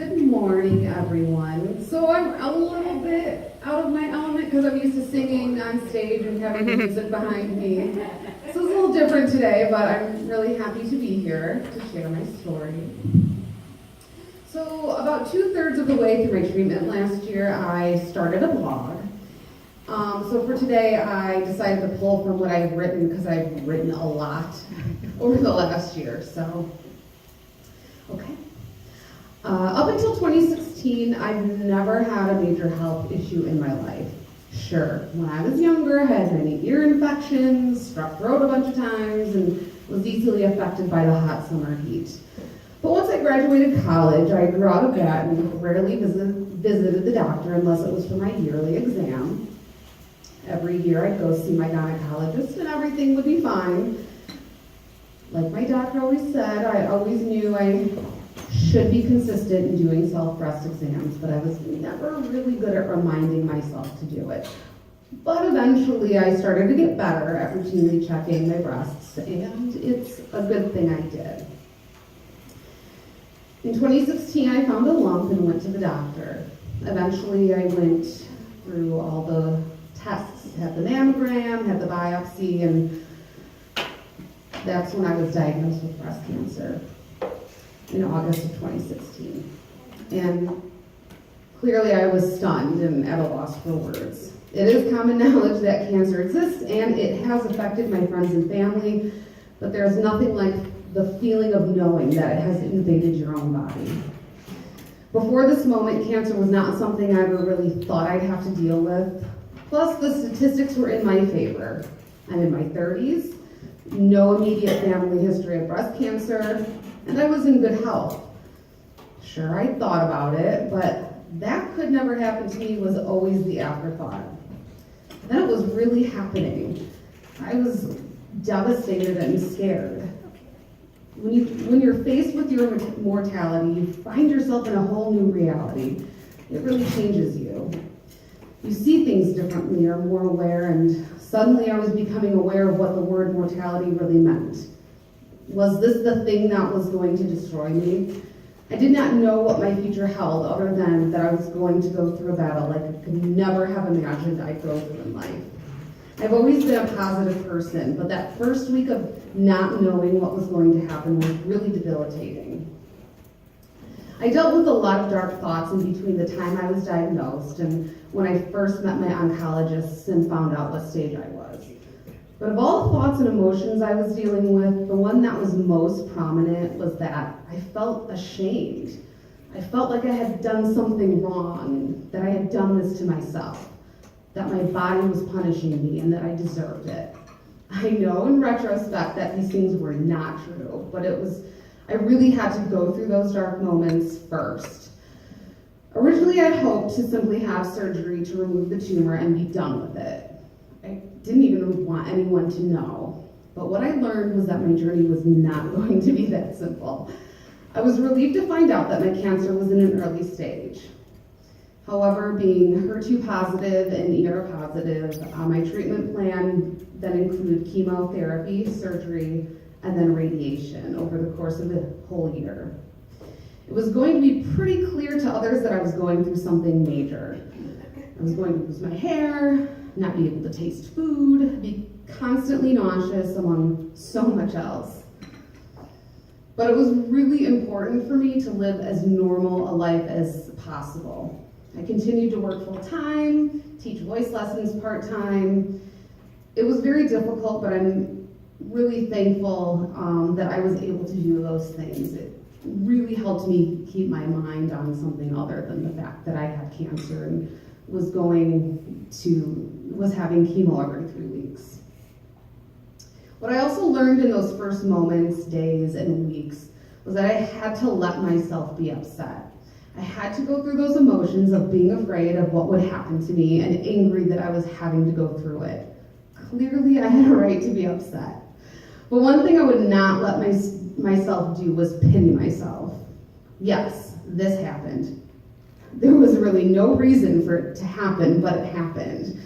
Good morning, everyone. So I'm a little bit out of my element because I'm used to singing on stage and having the music behind me. So it's a little different today, but I'm really happy to be here to share my story. So about 2/3 of the way through my treatment last year, I started a blog. So for today, I decided to pull from what I've written because I've written a lot over the last year. So, okay. Up until 2016, I've never had a major health issue in my life. Sure, when I was younger, I had many ear infections, strep throat a bunch of times, and was easily affected by the hot summer heat. But once I graduated college, I grew out of that and rarely visited the doctor unless it was for my yearly exam. Every year I'd go see my gynecologist and everything would be fine. Like my doctor always said, I always knew I should be consistent in doing self-breast exams, but I was never really good at reminding myself to do it. But eventually I started to get better at routinely checking my breasts, and it's a good thing I did. In 2016, I found a lump and went to the doctor. Eventually, I went through all the tests, had the mammogram, had the biopsy, and that's when I was diagnosed with breast cancer in August of 2016. And clearly I was stunned and at a loss for words. It is common knowledge that cancer exists and it has affected my friends and family, but there's nothing like the feeling of knowing that it has invaded your own body. Before this moment, cancer was not something I ever really thought I'd have to deal with. Plus, the statistics were in my favor. I'm in my 30s, no immediate family history of breast cancer, and I was in good health. Sure, I thought about it, but that could never happen to me was always the afterthought. Then it was really happening. I was devastated and scared. When you're faced with your mortality, you find yourself in a whole new reality. It really changes you. You see things differently, are more aware, and suddenly I was becoming aware of what the word mortality really meant. Was this the thing that was going to destroy me? I did not know what my future held other than that I was going to go through a battle like I could never have imagined I'd go through in life. I've always been a positive person, but that first week of not knowing what was going to happen was really debilitating. I dealt with a lot of dark thoughts in between the time I was diagnosed and when I first met my oncologists and found out what stage I was. But of all the thoughts and emotions I was dealing with, the one that was most prominent was that I felt ashamed. I felt like I had done something wrong, that I had done this to myself, that my body was punishing me and that I deserved it. I know in retrospect that these things were not true, but I really had to go through those dark moments first. Originally, I hoped to simply have surgery to remove the tumor and be done with it. I didn't even want anyone to know. But what I learned was that my journey was not going to be that simple. I was relieved to find out that my cancer was in an early stage. However, being HER2 positive and ER positive, my treatment plan then included chemotherapy, surgery, and then radiation over the course of the whole year. It was going to be pretty clear to others that I was going through something major. I was going to lose my hair, not be able to taste food, be constantly nauseous, among so much else. But it was really important for me to live as normal a life as possible. I continued to work full-time, teach voice lessons part-time. It was very difficult, but I'm really thankful that I was able to do those things. It really helped me keep my mind on something other than the fact that I had cancer and was having chemo every 3 weeks. What I also learned in those first moments, days, and weeks was that I had to let myself be upset. I had to go through those emotions of being afraid of what would happen to me and angry that I was having to go through it. Clearly, I had a right to be upset. But one thing I would not let myself do was pity myself. Yes, this happened. There was really no reason for it to happen, but it happened.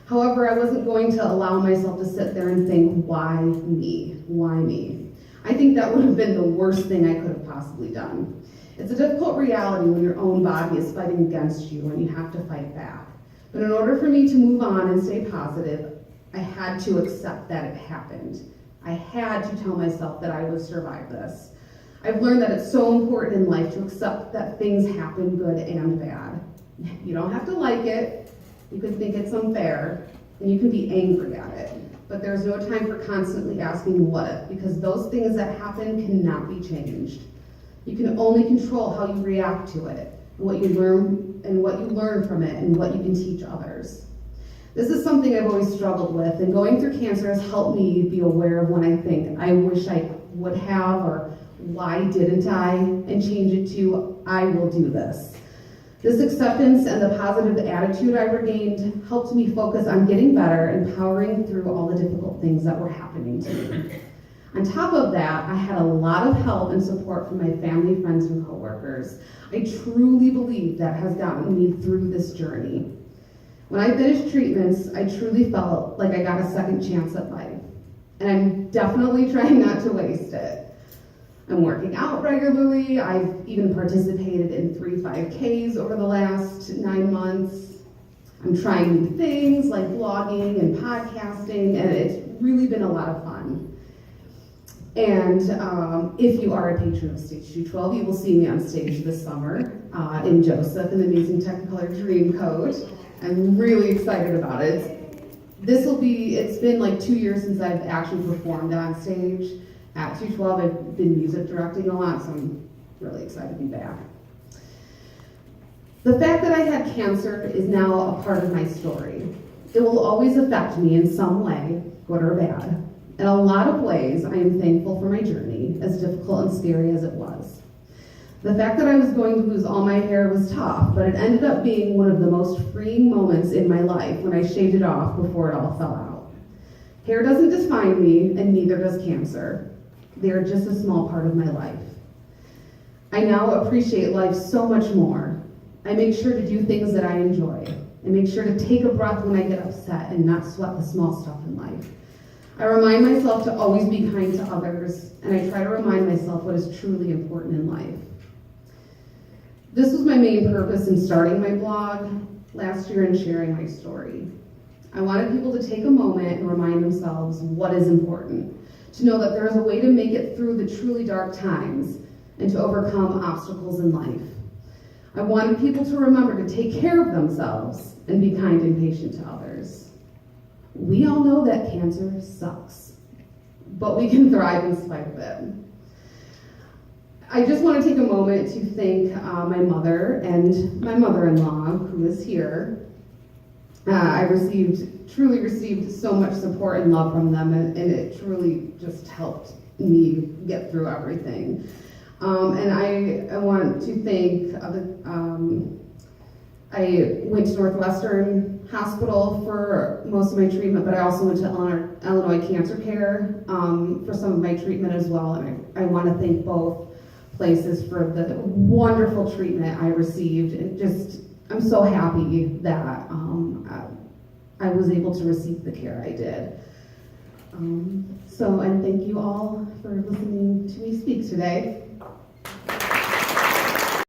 However, I wasn't going to allow myself to sit there and think, why me? Why me? I think that would have been the worst thing I could have possibly done. It's a difficult reality when your own body is fighting against you and you have to fight back. But in order for me to move on and stay positive, I had to accept that it happened. I had to tell myself that I would survive this. I've learned that it's so important in life to accept that things happen, good and bad. You don't have to like it. You can think it's unfair, and you can be angry at it. But there's no time for constantly asking what if, because those things that happen cannot be changed. You can only control how you react to it, and what you learn from it, and what you can teach others. This is something I've always struggled with, and going through cancer has helped me be aware of when I think I wish I would have, or why didn't I, and change it to I will do this. This acceptance and the positive attitude I regained helped me focus on getting better and powering through all the difficult things that were happening to me. On top of that, I had a lot of help and support from my family, friends, and coworkers. I truly believe that has gotten me through this journey. When I finished treatments, I truly felt like I got a second chance at life. And I'm definitely trying not to waste it. I'm working out regularly. I've even participated in 3 5Ks over the last 9 months. I'm trying new things like blogging and podcasting, and it's really been a lot of fun. And if you are a patron of Stage 212, you will see me on stage this summer in Joseph in the Amazing Technicolor Dreamcoat. I'm really excited about it. It's been like 2 years since I've actually performed on stage. At 212, I've been music directing a lot, so I'm really excited to be back. The fact that I had cancer is now a part of my story. It will always affect me in some way, good or bad. In a lot of ways, I am thankful for my journey, as difficult and scary as it was. The fact that I was going to lose all my hair was tough, but it ended up being one of the most freeing moments in my life when I shaved it off before it all fell out. Hair doesn't define me, and neither does cancer. They are just a small part of my life. I now appreciate life so much more. I make sure to do things that I enjoy. I make sure to take a breath when I get upset and not sweat the small stuff in life. I remind myself to always be kind to others, and I try to remind myself what is truly important in life. This was my main purpose in starting my blog last year and sharing my story. I wanted people to take a moment and remind themselves what is important, to know that there is a way to make it through the truly dark times and to overcome obstacles in life. I wanted people to remember to take care of themselves and be kind and patient to others. We all know that cancer sucks, but we can thrive in spite of it. I just want to take a moment to thank my mother and my mother-in-law, who is here. I truly received so much support and love from them, and it truly just helped me get through everything. And I want to thank, I went to Northwestern Hospital for most of my treatment, but I also went to Illinois Cancer Care for some of my treatment as well. And I want to thank both places for the wonderful treatment I received. I'm so happy that I was able to receive the care I did. And thank you all for listening to me speak today.